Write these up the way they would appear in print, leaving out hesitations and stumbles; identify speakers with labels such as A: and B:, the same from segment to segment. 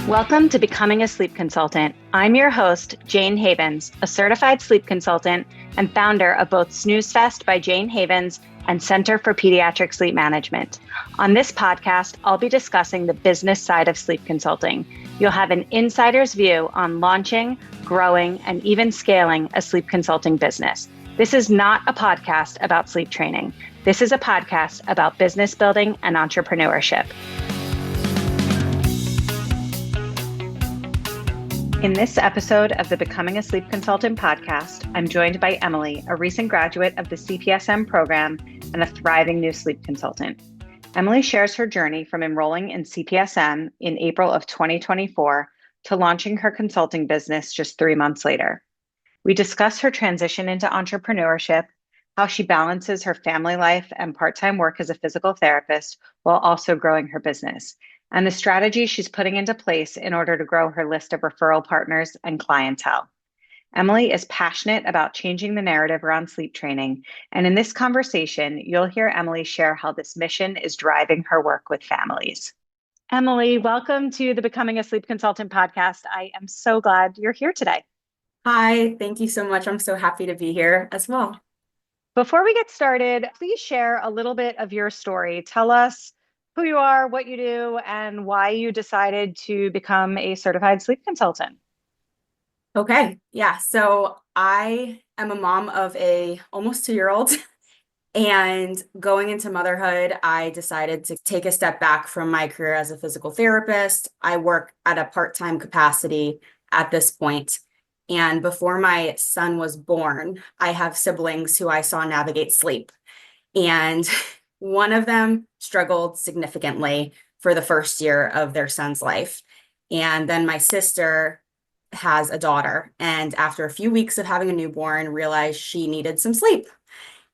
A: Welcome to Becoming a Sleep Consultant. I'm your host, Jayne Havens, a certified sleep consultant and founder of both Snooze Fest by Jayne Havens and Center for Pediatric Sleep Management. On this podcast, I'll be discussing the business side of sleep consulting. You'll have an insider's view on launching, growing, and even scaling a sleep consulting business. This is not a podcast about sleep training. This is a podcast about business building and entrepreneurship. In this episode of the Becoming a Sleep Consultant podcast, I'm joined by Emily, a recent graduate of the CPSM program and a thriving new sleep consultant. Emily shares her journey from enrolling in CPSM in April of 2024 to launching her consulting business just 3 months later. We discuss her transition into entrepreneurship, how she balances her family life and part-time work as a physical therapist while also growing her business, and the strategy she's putting into place in order to grow her list of referral partners and clientele. Emily is passionate about changing the narrative around sleep training, and in this conversation, you'll hear Emily share how this mission is driving her work with families. Emily, welcome to the Becoming a Sleep Consultant podcast. I am so glad you're here today.
B: Hi, thank you so much. I'm so happy to be here as well.
A: Before we get started, please share a little bit of your story. Tell us who you are, what you do, and why you decided to become a certified sleep consultant.
B: Okay, yeah. So I am a mom of a almost 2-year-old, and going into motherhood, I decided to take a step back from my career as a physical therapist. I work at a part-time capacity at this point. And before my son was born, I have siblings who I saw navigate sleep. And one of them struggled significantly for the first year of their son's life. And then my sister has a daughter, and after a few weeks of having a newborn, realized she needed some sleep.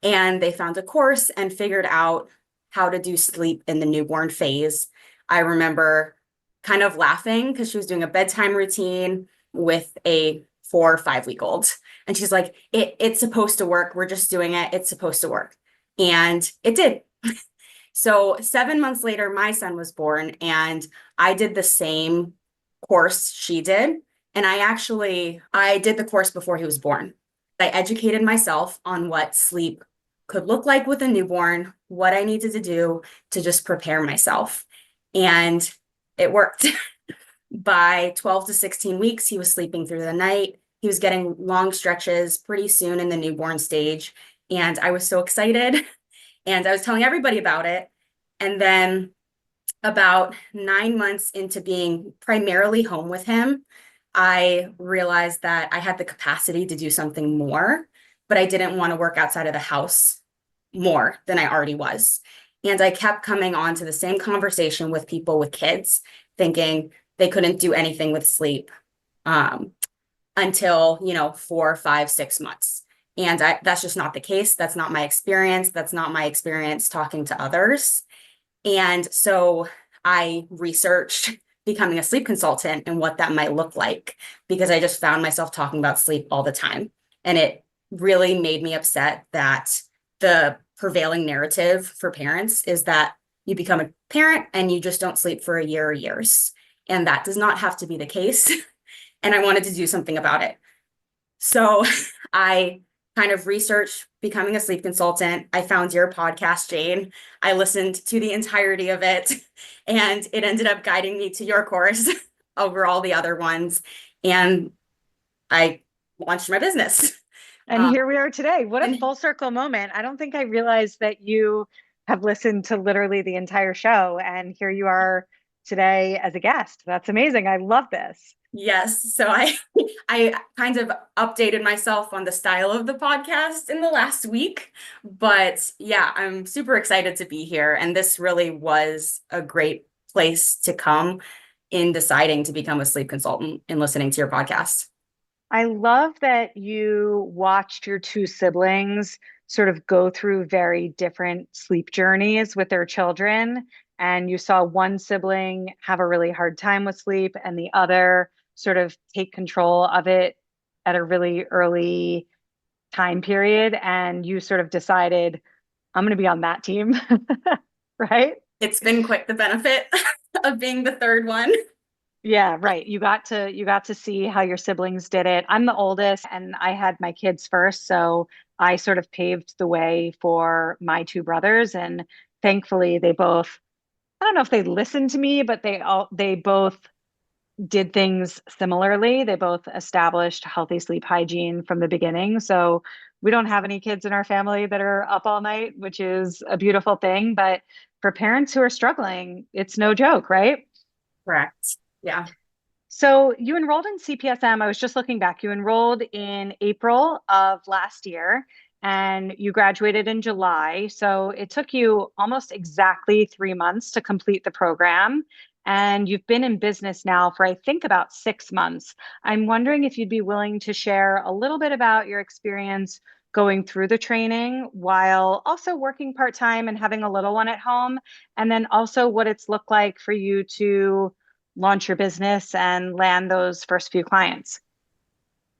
B: And they found a course and figured out how to do sleep in the newborn phase. I remember kind of laughing because she was doing a bedtime routine with a 4 or 5-week-old. And she's like, it's supposed to work. We're just doing it. It's supposed to work. And it did. So 7 months later, my son was born, and I did the same course she did. And I did the course before he was born. I educated myself on what sleep could look like with a newborn, what I needed to do to just prepare myself. And it worked. By 12 to 16 weeks, he was sleeping through the night. He was getting long stretches pretty soon in the newborn stage. And I was so excited. And I was telling everybody about it. And then about 9 months into being primarily home with him, I realized that I had the capacity to do something more, but I didn't want to work outside of the house more than I already was. And I kept coming on to the same conversation with people with kids, thinking they couldn't do anything with sleep until, 4, 5, 6 months. And that's just not the case. That's not my experience. That's not my experience talking to others. And so I researched becoming a sleep consultant and what that might look like, because I just found myself talking about sleep all the time. And it really made me upset that the prevailing narrative for parents is that you become a parent and you just don't sleep for a year or years. And that does not have to be the case. And I wanted to do something about it. So I kind of researched becoming a sleep consultant. I found your podcast, Jayne. I listened to the entirety of it, and it ended up guiding me to your course over all the other ones. And I launched my business.
A: And here we are today. What a full circle moment. I don't think I realized that you have listened to literally the entire show, and here you are today as a guest. That's amazing. I love this.
B: Yes. So I kind of updated myself on the style of the podcast in the last week, but yeah, I'm super excited to be here. And this really was a great place to come in deciding to become a sleep consultant and listening to your podcast.
A: I love that you watched your 2 siblings sort of go through very different sleep journeys with their children. And you saw one sibling have a really hard time with sleep and the other sort of take control of it at a really early time period. And you sort of decided, I'm going to be on that team, right?
B: It's been quite the benefit of being the third one.
A: Yeah, right. You got to see how your siblings did it. I'm the oldest and I had my kids first, so I sort of paved the way for my two brothers and thankfully they both I don't know if they listened to me, but they both did things similarly. They both established healthy sleep hygiene from the beginning. So we don't have any kids in our family that are up all night, which is a beautiful thing, but for parents who are struggling, it's no joke, right?
B: Correct. Yeah.
A: So you enrolled in CPSM. I was just looking back. You enrolled in April of last year and you graduated in July. So it took you almost exactly 3 months to complete the program. And you've been in business now for, I think, about 6 months. I'm wondering if you'd be willing to share a little bit about your experience going through the training while also working part-time and having a little one at home. And then also what it's looked like for you to launch your business and land those first few clients.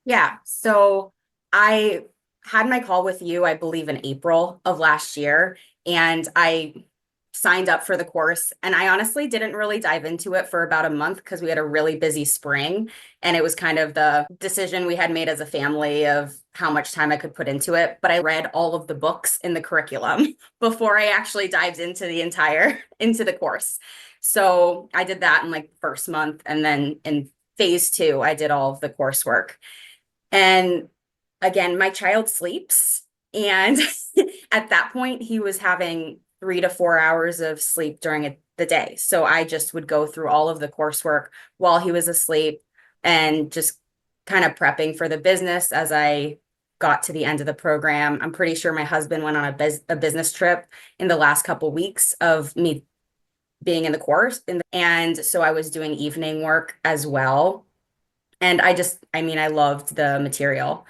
B: Yeah. So I had my call with you, I believe, in April of last year, and I signed up for the course. And I honestly didn't really dive into it for about a month because we had a really busy spring. And it was kind of the decision we had made as a family of how much time I could put into it. But I read all of the books in the curriculum before I actually dived into into the course. So I did that in like the first month. And then in phase two, I did all of the coursework. And again, my child sleeps. And at that point, he was having 3 to 4 hours of sleep during the day. So I just would go through all of the coursework while he was asleep and just kind of prepping for the business as I got to the end of the program. I'm pretty sure my husband went on a business trip in the last couple weeks of me being in the course. And so I was doing evening work as well. And I mean, I loved the material.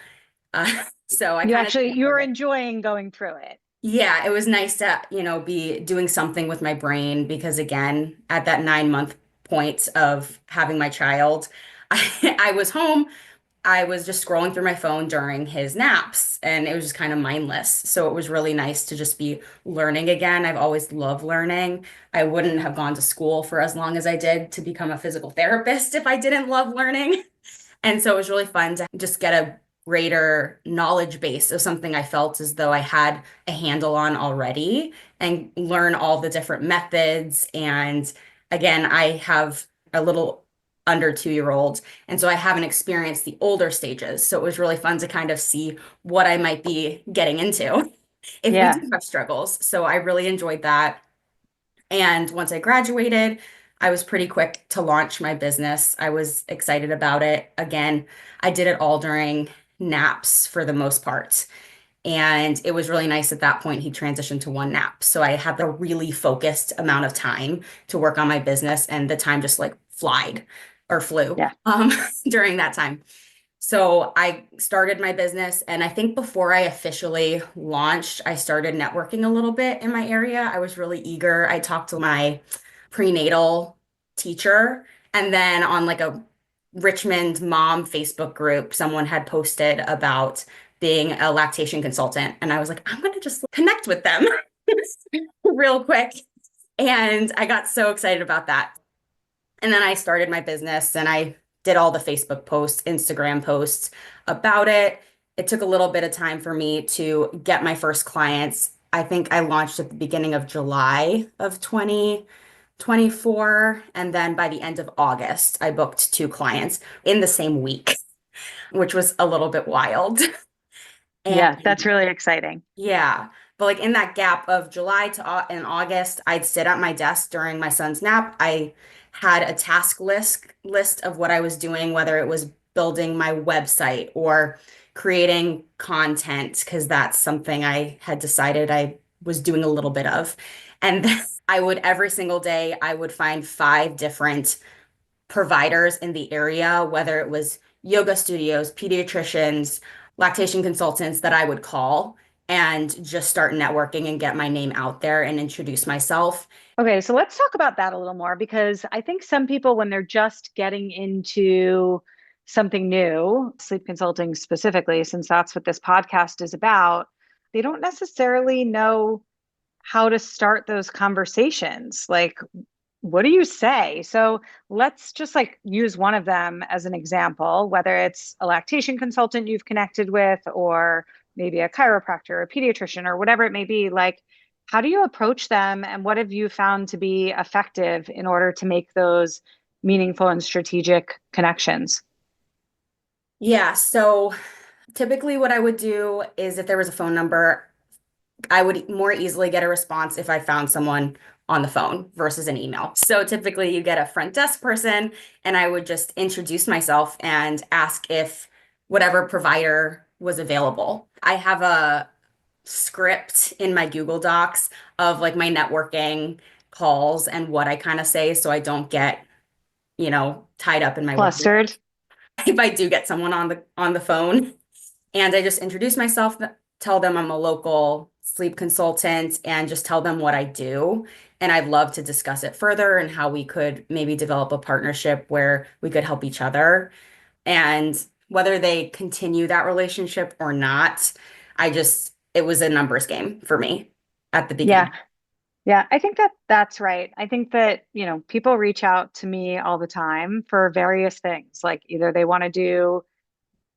B: So I kind of,
A: You were enjoying going through it.
B: yeah, it was nice to, be doing something with my brain because again, at that 9 month point of having my child, I was home. I was just scrolling through my phone during his naps and it was just kind of mindless. So it was really nice to just be learning again. I've always loved learning. I wouldn't have gone to school for as long as I did to become a physical therapist if I didn't love learning. And so it was really fun to just get a greater knowledge base of something I felt as though I had a handle on already and learn all the different methods. And again, I have a little under 2 year old. And so I haven't experienced the older stages. So it was really fun to kind of see what I might be getting into if we do
A: Yeah.
B: have struggles. So I really enjoyed that. And once I graduated, I was pretty quick to launch my business. I was excited about it. Again, I did it all during naps for the most part. And it was really nice at that point. He transitioned to one nap. So I had a really focused amount of time to work on my business, and the time just like flied or flew
A: Yeah.
B: during that time. So I started my business, and I think before I officially launched, I started networking a little bit in my area. I was really eager. I talked to my prenatal teacher, and then on like a Richmond mom Facebook group, someone had posted about being a lactation consultant, and I was like, I'm gonna just connect with them real quick. And I got so excited about that. And then I started my business and I did all the Facebook posts, Instagram posts about it. It took a little bit of time for me to get my first clients. I think I launched at the beginning of July of 2024. And then by the end of August, I booked two clients in the same week, which was a little bit wild. And
A: Yeah, that's really exciting.
B: yeah. But like in that gap of July to and August, I'd sit at my desk during my son's nap. I had a task list of what I was doing, whether it was building my website or creating content, because that's something I had decided I was doing a little bit of. And I would every single day, I would find five different providers in the area, whether it was yoga studios, pediatricians, lactation consultants that I would call and just start networking and get my name out there and introduce myself.
A: Okay, so let's talk about that a little more because I think some people, when they're just getting into something new, sleep consulting specifically, since that's what this podcast is about, they don't necessarily know how to start those conversations. Like, what do you say? So let's just like use one of them as an example, whether it's a lactation consultant you've connected with, or maybe a chiropractor or a pediatrician or whatever it may be. Like, how do you approach them and what have you found to be effective in order to make those meaningful and strategic connections?
B: Yeah, so typically what I would do is if there was a phone number, I would more easily get a response if I found someone on the phone versus an email. So typically you get a front desk person and I would just introduce myself and ask if whatever provider was available. I have a script in my Google Docs of like my networking calls and what I kind of say so I don't get, tied up in my work
A: Flustered?
B: if I do get someone on the phone. And I just introduce myself, tell them I'm a local sleep consultant, and just tell them what I do. And I'd love to discuss it further and how we could maybe develop a partnership where we could help each other. And whether they continue that relationship or not, it was a numbers game for me at the
A: Yeah.
B: beginning.
A: Yeah, I think that that's right. I think that, people reach out to me all the time for various things. Like either they want to do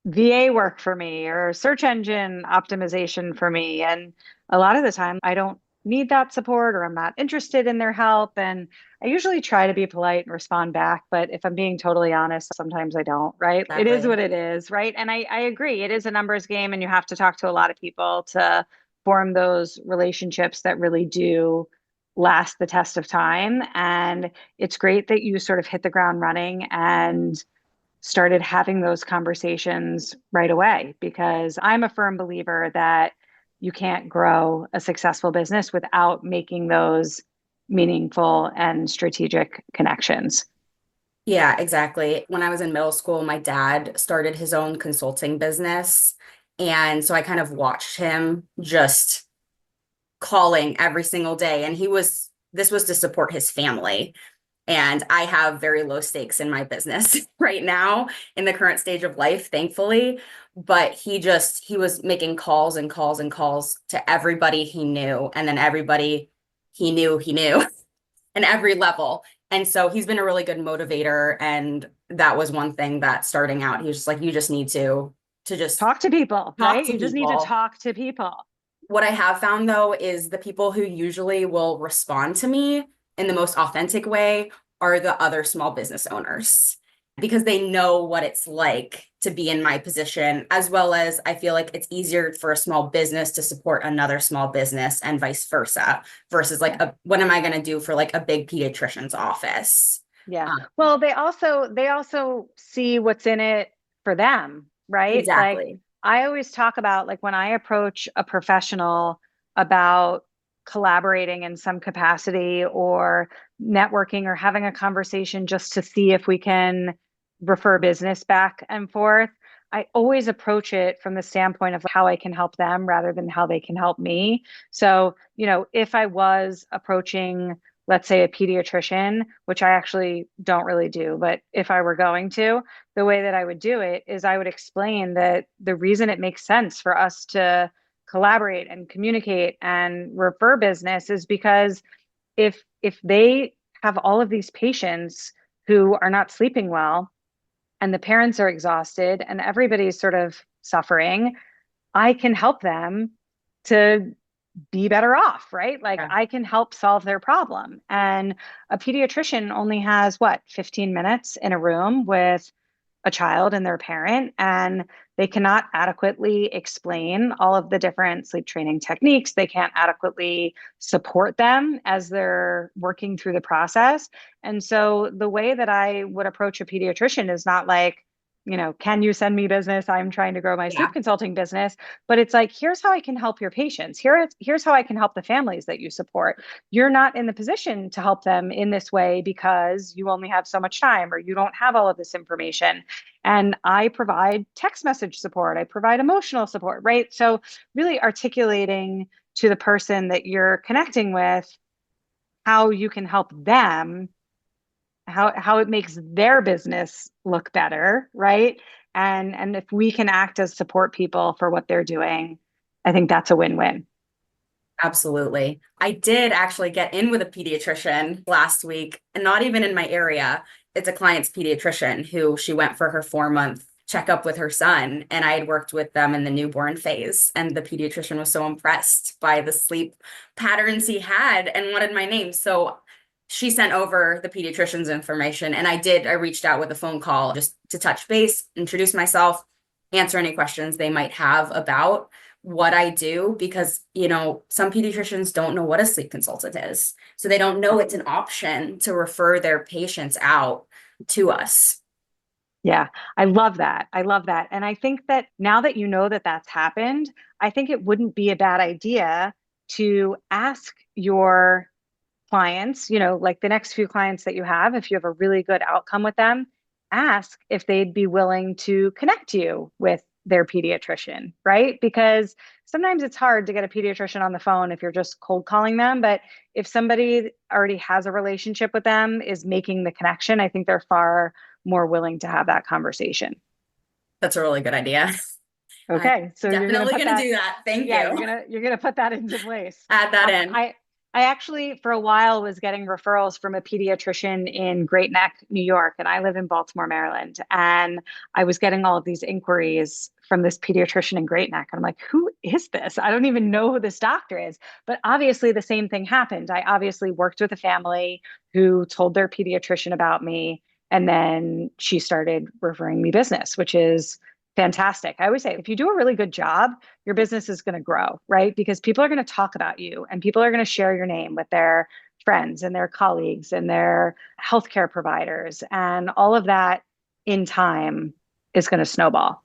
A: VA work for me or search engine optimization for me. And a lot of the time, I don't need that support or I'm not interested in their help. And I usually try to be polite and respond back. But if I'm being totally honest, sometimes I don't, right? It is
B: Exactly.
A: what it is, right? And I agree. It is a numbers game and you have to talk to a lot of people to form those relationships that really do last the test of time. And it's great that you sort of hit the ground running and started having those conversations right away because I'm a firm believer that you can't grow a successful business without making those meaningful and strategic connections.
B: Yeah, exactly. When I was in middle school, my dad started his own consulting business. And so I kind of watched him just calling every single day. And this was to support his family. And I have very low stakes in my business right now in the current stage of life, thankfully. But he was making calls and calls and calls to everybody he knew. And then everybody he knew and every level. And so he's been a really good motivator. And that was one thing that starting out, he was just like, you just need to just
A: Talk to people,
B: talk
A: right?
B: to
A: You just need to
B: people.
A: talk to people.
B: What I have found though is the people who usually will respond to me in the most authentic way are the other small business owners because they know what it's like to be in my position, as well as I feel like it's easier for a small business to support another small business and vice versa versus like
A: Yeah.
B: what am I going to do for like a big pediatrician's office?
A: Yeah.
B: Um,
A: Well, they also see what's in it for them, right? Like
B: exactly.
A: I always talk about like when I approach a professional about collaborating in some capacity or networking or having a conversation just to see if we can refer business back and forth. I always approach it from the standpoint of how I can help them rather than how they can help me. So, if I was approaching, let's say, a pediatrician, which I actually don't really do, but if I were going to, the way that I would do it is I would explain that the reason it makes sense for us to collaborate and communicate and refer business is because if they have all of these patients who are not sleeping well and the parents are exhausted and everybody's sort of suffering, I can help them to be better off, right? Like
B: Yeah.
A: I can help solve their problem. And a pediatrician only has what, 15 minutes in a room with a child and their parent, and they cannot adequately explain all of the different sleep training techniques. They can't adequately support them as they're working through the process. And so the way that I would approach a pediatrician is not like, can you send me business? I'm trying to grow my
B: Yeah.
A: sleep consulting business. But it's like, here's how I can help your patients. Here's how I can help the families that you support. You're not in the position to help them in this way because you only have so much time or you don't have all of this information. And I provide text message support, I provide emotional support, right? So, really articulating to the person that you're connecting with how you can help them, how it makes their business look better, right? And if we can act as support people for what they're doing, I think that's a win-win.
B: Absolutely. I did actually get in with a pediatrician last week, and not even in my area. It's a client's pediatrician who she went for her 4 month checkup with her son, and I had worked with them in the newborn phase. And the pediatrician was so impressed by the sleep patterns he had and wanted my name. So she sent over the pediatrician's information, and I reached out with a phone call just to touch base, introduce myself, answer any questions they might have about what I do, because, some pediatricians don't know what a sleep consultant is. So they don't know it's an option to refer their patients out to us.
A: Yeah, I love that. I love that. And I think that now that you know that that's happened, I think it wouldn't be a bad idea to ask your clients, like the next few clients that you have, if you have a really good outcome with them, ask if they'd be willing to connect you with their pediatrician, right? Because sometimes it's hard to get a pediatrician on the phone if you're just cold calling them. But if somebody already has a relationship with them, is making the connection, I think they're far more willing to have that conversation.
B: That's a really good idea. I'm
A: Okay, so you're going to
B: definitely
A: put
B: going to
A: that,
B: do that. Thank
A: yeah,
B: you.
A: you're gonna put that into place.
B: Add that
A: Um,
B: in.
A: I I actually for a while was getting referrals from a pediatrician in Great Neck, New York, and I live in Baltimore, Maryland. And I was getting all of these inquiries from this pediatrician in Great Neck. And I'm like, who is this? I don't even know who this doctor is. But obviously the same thing happened. I obviously worked with a family who told their pediatrician about me. And then she started referring me business, which is fantastic. I always say if you do a really good job, your business is going to grow, right? Because people are going to talk about you and people are going to share your name with their friends and their colleagues and their healthcare providers. And all of that in time is going to snowball.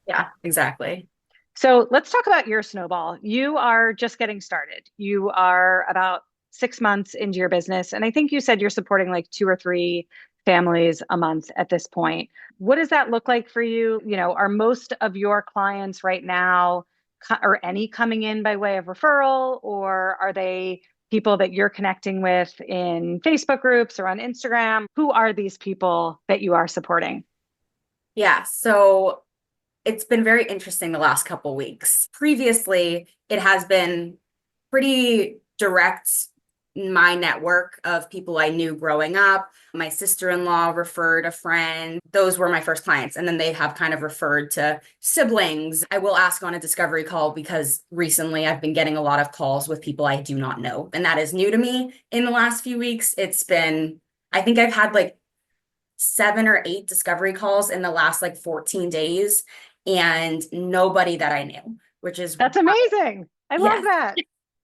B: Yeah, exactly.
A: So let's talk about your snowball. You are just getting started. You are about 6 months into your business. And I think you said you're supporting like two or three families a month at this point. What does that look like for you? Are most of your clients right now or any coming in by way of referral, or are they people that you're connecting with in Facebook groups or on Instagram? Who are these people that you are supporting?
B: Yeah. So it's been very interesting the last couple weeks. Previously, it has been pretty direct, my network of people I knew growing up. My sister-in-law referred a friend. Those were my first clients. And then they have kind of referred to siblings. I will ask on a discovery call because recently I've been getting a lot of calls with people I do not know. And that is new to me in the last few weeks. I think I've had like 7 or 8 discovery calls in the last like 14 days and nobody that I knew, which is,
A: That's amazing. I love
B: yes.
A: that.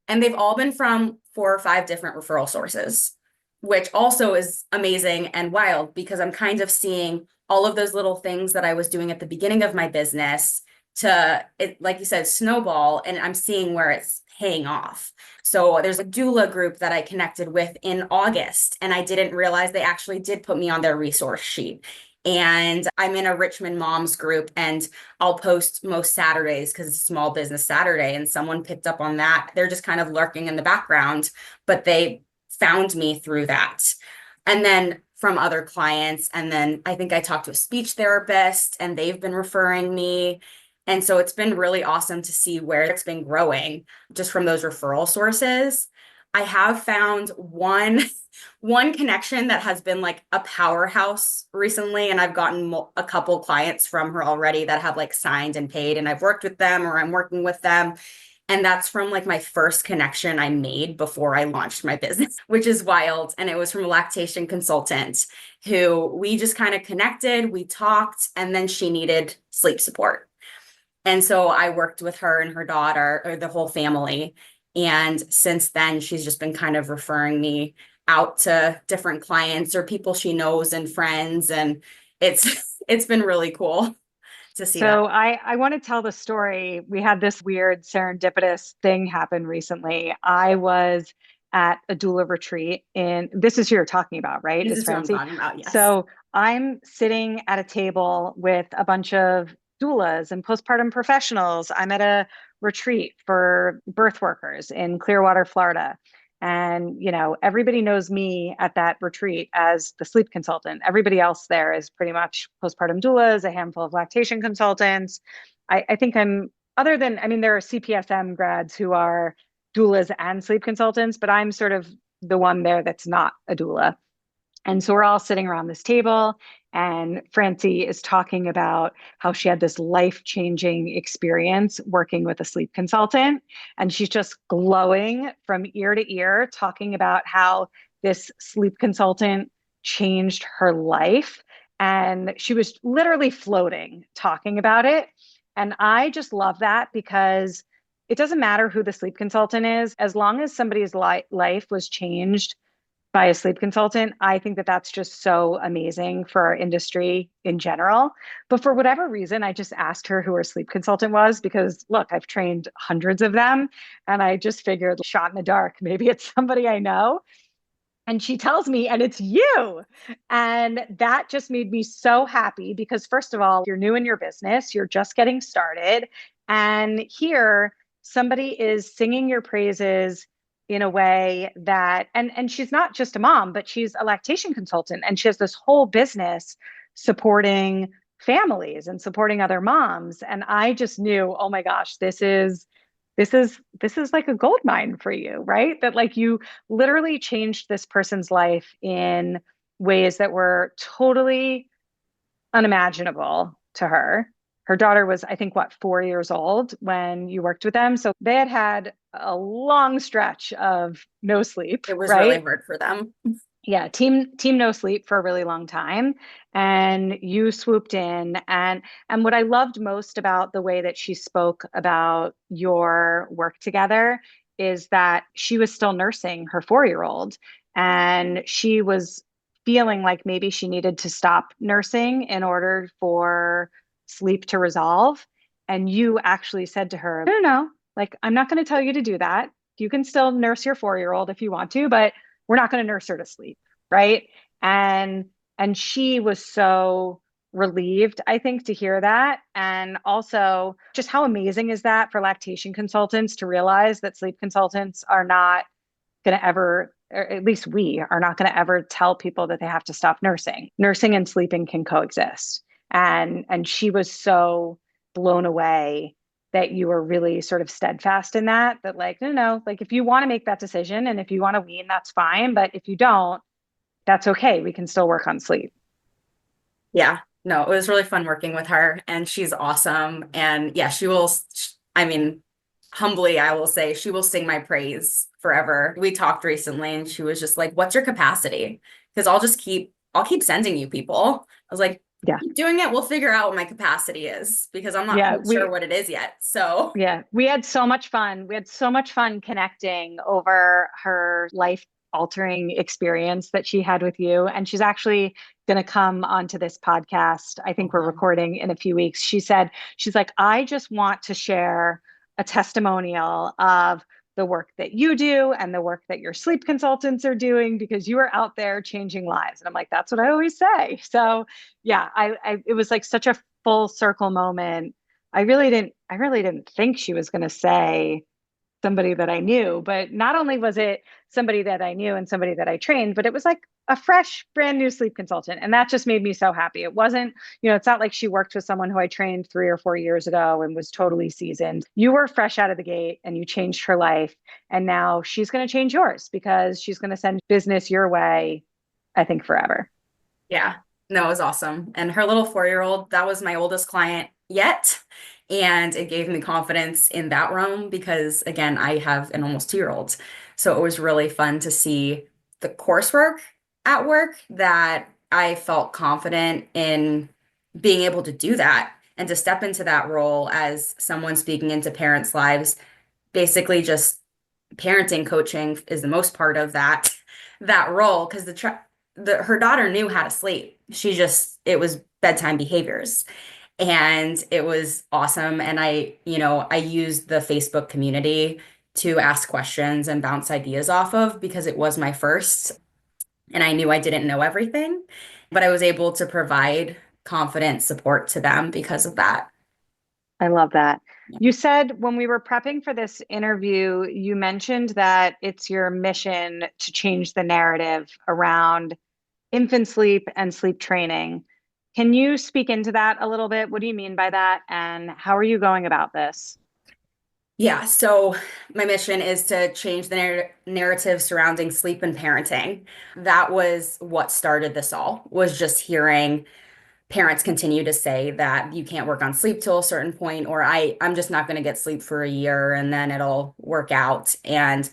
B: And they've all been from 4 or 5 different referral sources, which also is amazing and wild because I'm kind of seeing all of those little things that I was doing at the beginning of my business to it, like you said, snowball, and I'm seeing where it's paying off. So there's a doula group that I connected with in August, and I didn't realize they actually did put me on their resource sheet. And I'm in a Richmond moms group, and I'll post most Saturdays because it's Small Business Saturday, and someone picked up on that. They're just kind of lurking in the background, but they found me through that. And then from other clients, and then I think I talked to a speech therapist, and they've been referring me. And so it's been really awesome to see where it's been growing just from those referral sources. I have found one connection that has been like a powerhouse recently, and I've gotten a couple clients from her already that have like signed and paid, and I've worked with them or I'm working with them. And that's from like my first connection I made before I launched my business, which is wild. And it was from a lactation consultant who we just kind of connected, we talked, and then she needed sleep support. And so I worked with her and her daughter, or the whole family. And since then, she's just been kind of referring me out to different clients or people she knows and friends. And it's been really cool to see that.
A: So I want to tell the story. We had this weird serendipitous thing happen recently. I was at a doula retreat and this is who you're talking about, right?
B: This
A: Is
B: is what I'm
A: Francie.
B: talking about. Yes.
A: So I'm sitting at a table with a bunch of doulas and postpartum professionals. I'm at a retreat for birth workers in Clearwater, Florida. And, everybody knows me at that retreat as the sleep consultant. Everybody else there is pretty much postpartum doulas, a handful of lactation consultants. I think I'm, other than, I mean, there are CPSM grads who are doulas and sleep consultants, but I'm sort of the one there that's not a doula. And so we're all sitting around this table, and Francie is talking about how she had this life-changing experience working with a sleep consultant. And she's just glowing from ear to ear, talking about how this sleep consultant changed her life. And she was literally floating talking about it. And I just love that because it doesn't matter who the sleep consultant is, as long as somebody's life was changed by a sleep consultant. I think that that's just so amazing for our industry in general. But for whatever reason, I just asked her who her sleep consultant was because, look, I've trained hundreds of them. And I just figured, shot in the dark, maybe it's somebody I know. And she tells me, and it's you. And that just made me so happy because, first of all, you're new in your business, you're just getting started. And here, somebody is singing your praises in a way that, and she's not just a mom, but she's a lactation consultant. And she has this whole business supporting families and supporting other moms. And I just knew, oh my gosh, this is like a gold mine for you, right? That like you literally changed this person's life in ways that were totally unimaginable to her. Her daughter was, I think, what, 4 years old when you worked with them. So they had had a long stretch of no sleep,
B: It was really
A: right?
B: hard for them.
A: Yeah, team no sleep for a really long time, and you swooped in. And what I loved most about the way that she spoke about your work together is that she was still nursing her 4-year-old, and she was feeling like maybe she needed to stop nursing in order for sleep to resolve. And you actually said to her, no, no, no, like, I'm not going to tell you to do that. You can still nurse your 4-year-old if you want to, but we're not going to nurse her to sleep, right? And she was so relieved, I think, to hear that. And also, just how amazing is that for lactation consultants to realize that sleep consultants are not going to ever, or at least we are not going to ever tell people that they have to stop nursing. Nursing and sleeping can coexist. And she was so blown away that you were really sort of steadfast in that like, no, no, like if you want to make that decision and if you want to wean, that's fine. But if you don't, that's okay. We can still work on sleep.
B: Yeah, no, it was really fun working with her, and she's awesome. And yeah, she will, I mean, humbly, I will say she will sing my praise forever. We talked recently and she was just like, "What's your capacity?" Because I'll keep sending you people. I was like,
A: Yeah.
B: keep doing it. We'll figure out what my capacity is because I'm not
A: Yeah.
B: quite sure what it is yet. So
A: Yeah, we had so much fun. We had so much fun connecting over her life altering experience that she had with you. And she's actually going to come onto this podcast. I think we're
B: awesome.
A: recording in a few weeks. She said, she's like, I just want to share a testimonial of the work that you do and the work that your sleep consultants are doing because you are out there changing lives. And I'm like, that's what I always say. So yeah, it was like such a full circle moment. I really didn't think she was going to say somebody that I knew, but not only was it somebody that I knew and somebody that I trained, but it was like a fresh, brand new sleep consultant. And that just made me so happy. It wasn't, it's not like she worked with someone who I trained 3 or 4 years ago and was totally seasoned. You were fresh out of the gate and you changed her life. And now she's going to change yours because she's going to send business your way, I think, forever.
B: Yeah, no, it was awesome. And her little 4-year-old, that was my oldest client yet. And it gave me confidence in that realm because, again, I have an almost 2-year-old. So it was really fun to see the coursework at work that I felt confident in being able to do that and to step into that role as someone speaking into parents' lives. Basically, just parenting coaching is the most part of that role because her daughter knew how to sleep. It was bedtime behaviors. And it was awesome. And I used the Facebook community to ask questions and bounce ideas off of because it was my first. And I knew I didn't know everything, but I was able to provide confident support to them because of that.
A: I love that.
B: Yeah.
A: You said when we were prepping for this interview, you mentioned that it's your mission to change the narrative around infant sleep and sleep training. Can you speak into that a little bit? What do you mean by that? And how are you going about this?
B: Yeah, so my mission is to change the narrative surrounding sleep and parenting. That was what started this all, was just hearing parents continue to say that you can't work on sleep till a certain point, or I'm just not going to get sleep for a year and then it'll work out. And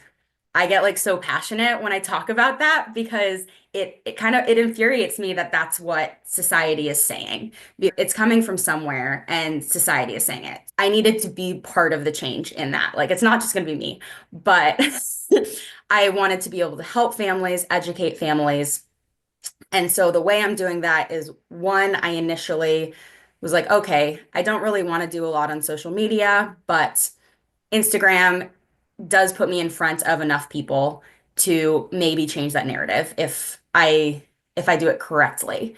B: I get like so passionate when I talk about that because it kind of it infuriates me that that's what society is saying. It's coming from somewhere and society is saying it. I needed to be part of the change in that. Like it's not just going to be me, but I wanted to be able to help families, educate families. And so the way I'm doing that is one, I initially was like, okay, I don't really want to do a lot on social media, but Instagram does put me in front of enough people to maybe change that narrative if I do it correctly.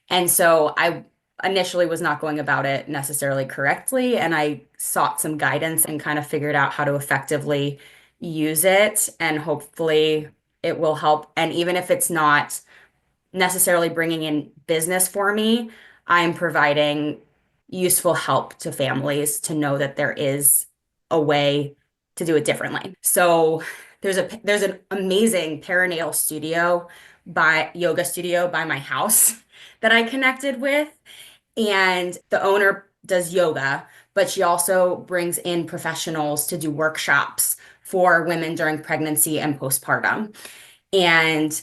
B: And so I initially was not going about it necessarily correctly, and I sought some guidance and kind of figured out how to effectively use it, and hopefully it will help. And even if it's not necessarily bringing in business for me, I'm providing useful help to families to know that there is a way to do it differently. So there's an amazing perinatal studio by yoga studio by my house that I connected with, and the owner does yoga, but she also brings in professionals to do workshops for women during pregnancy and postpartum. And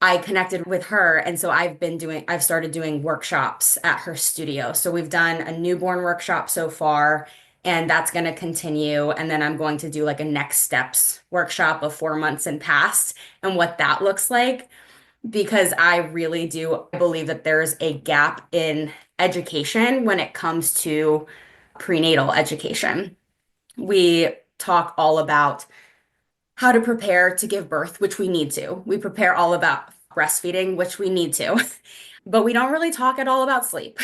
B: I connected with her. And so I've started doing workshops at her studio. So we've done a newborn workshop so far, and that's going to continue. And then I'm going to do like a next steps workshop of 4 months and past and what that looks like, because I really do believe that there's a gap in education when it comes to prenatal education. We talk all about how to prepare to give birth, which we need to. We prepare all about breastfeeding, which we need to, but we don't really talk at all about sleep.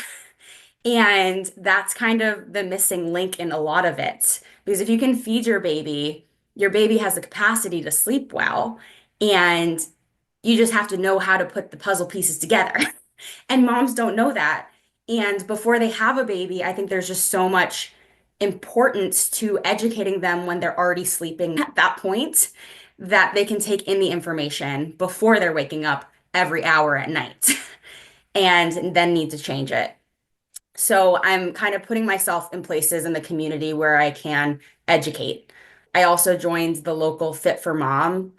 B: And that's kind of the missing link in a lot of it. Because if you can feed your baby has the capacity to sleep well, and you just have to know how to put the puzzle pieces together. And moms don't know that. And before they have a baby, I think there's just so much importance to educating them when they're already sleeping at that point that they can take in the information before they're waking up every hour at night and then need to change it. So I'm kind of putting myself in places in the community where I can educate. I also joined the local Fit for Mom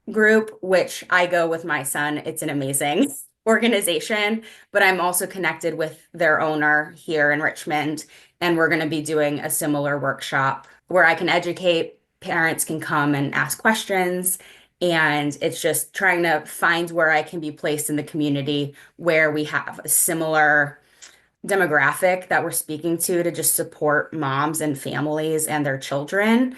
B: group, which I go with my son. It's an amazing organization, but I'm also connected with their owner here in Richmond, and we're going to be doing a similar workshop where I can educate, parents can come and ask questions, and it's just trying to find where I can be placed in the community where we have a similar demographic that we're speaking to just support moms and families and their children.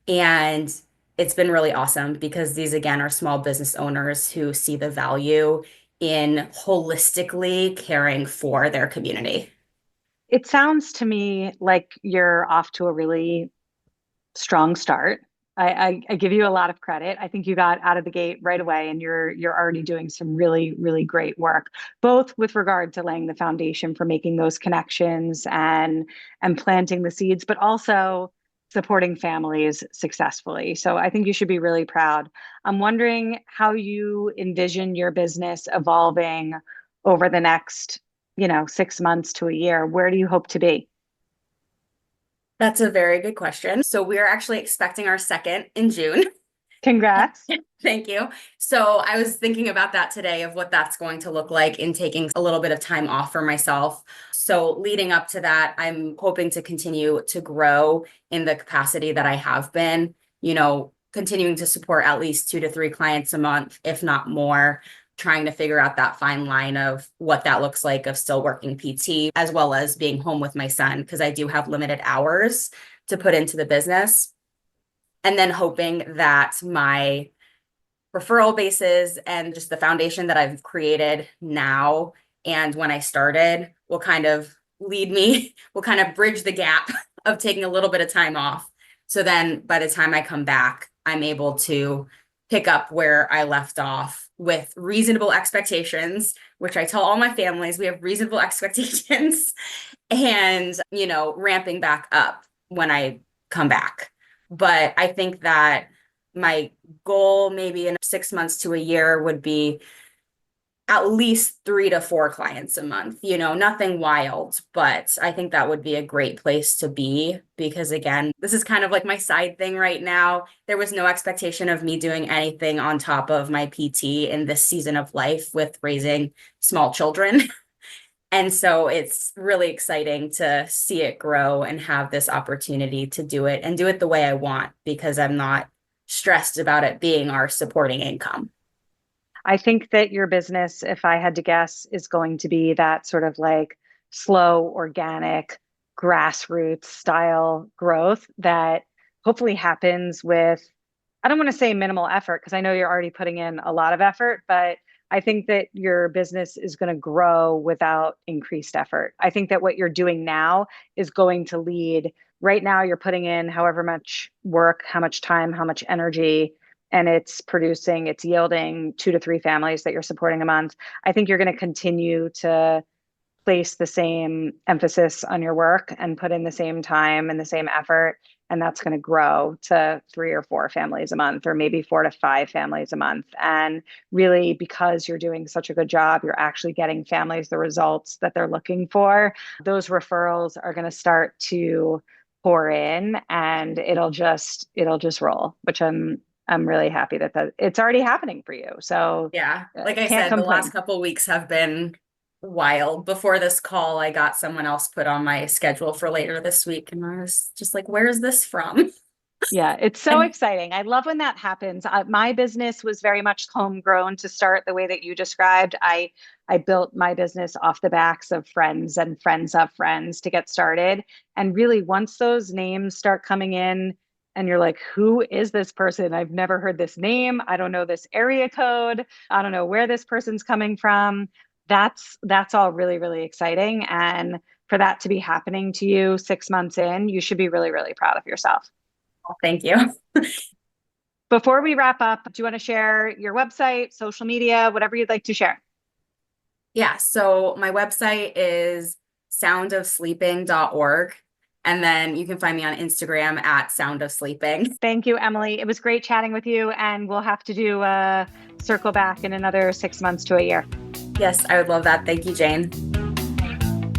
B: And it's been really awesome because these, again, are small business owners who see the value in holistically caring for their community.
A: It sounds to me like you're off to a really strong start. I give you a lot of credit. I think you got out of the gate right away, and you're already doing some really, really great work, both with regard to laying the foundation for making those connections and planting the seeds, but also supporting families successfully. So I think you should be really proud. I'm wondering how you envision your business evolving over the next, 6 months to a year. Where do you hope to be?
B: That's a very good question. So we are actually expecting our second in June.
A: Congrats.
B: Thank you. So I was thinking about that today of what that's going to look like in taking a little bit of time off for myself. So leading up to that, I'm hoping to continue to grow in the capacity that I have been, continuing to support at least 2 to 3 clients a month, if not more, trying to figure out that fine line of what that looks like of still working PT as well as being home with my son, because I do have limited hours to put into the business. And then hoping that my referral bases and just the foundation that I've created now and when I started will kind of will kind of bridge the gap of taking a little bit of time off. So then by the time I come back, I'm able to pick up where I left off with reasonable expectations, which I tell all my families, we have reasonable expectations and, ramping back up when I come back. But I think that my goal maybe in 6 months to a year would be at least 3 to 4 clients a month, nothing wild, but I think that would be a great place to be because again, this is kind of like my side thing right now. There was no expectation of me doing anything on top of my PT in this season of life with raising small children. And so it's really exciting to see it grow and have this opportunity to do it and do it the way I want because I'm not stressed about it being our supporting income.
A: I think that your business, if I had to guess, is going to be that sort of like slow, organic, grassroots style growth that hopefully happens with, I don't want to say minimal effort because I know you're already putting in a lot of effort, but I think that your business is going to grow without increased effort. I think that what you're doing now is going to lead. Right now, you're putting in however much work, how much time, how much energy, and it's yielding 2 to 3 families that you're supporting a month. I think you're going to continue to place the same emphasis on your work and put in the same time and the same effort. And that's going to grow to 3 or 4 families a month, or maybe 4 to 5 families a month. And really, because you're doing such a good job, you're actually getting families the results that they're looking for. Those referrals are going to start to pour in and it'll just roll, which I'm really happy that it's already happening for you. So
B: Yeah, like I
A: can't
B: said, the last
A: complain.
B: couple of weeks have been wild. Before this call, I got someone else put on my schedule for later this week, and I was just like, "Where is this from?"
A: Yeah, it's so
B: And
A: exciting. I love when that happens. My business was very much homegrown to start the way that you described. I built my business off the backs of friends and friends of friends to get started. And really, once those names start coming in, and you're like, who is this person? I've never heard this name. I don't know this area code. I don't know where this person's coming from. That's all really, really exciting. And for that to be happening to you 6 months in, you should be really, really proud of yourself.
B: thank you.
A: Before we wrap up, do you want to share your website, social media, whatever you'd like to share?
B: Yeah, so my website is soundofsleeping.org. And then you can find me on Instagram at soundofsleeping.
A: Thank you, Emily. It was great chatting with you, and we'll have to do a circle back in another 6 months to a year.
B: Yes, I would love that. Thank you, Jayne.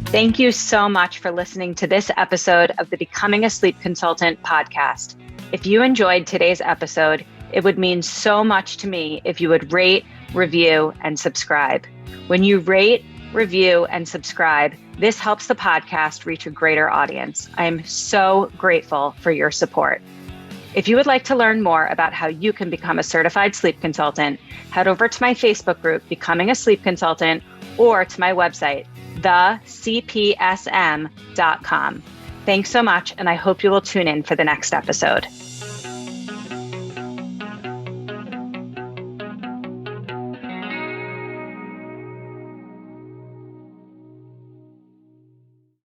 A: Thank you so much for listening to this episode of the Becoming a Sleep Consultant podcast. If you enjoyed today's episode, it would mean so much to me if you would rate, review, and subscribe. When you rate, review, and subscribe, this helps the podcast reach a greater audience. I am so grateful for your support. If you would like to learn more about how you can become a certified sleep consultant, head over to my Facebook group, Becoming a Sleep Consultant, or to my website, thecpsm.com. Thanks so much, and I hope you will tune in for the next episode.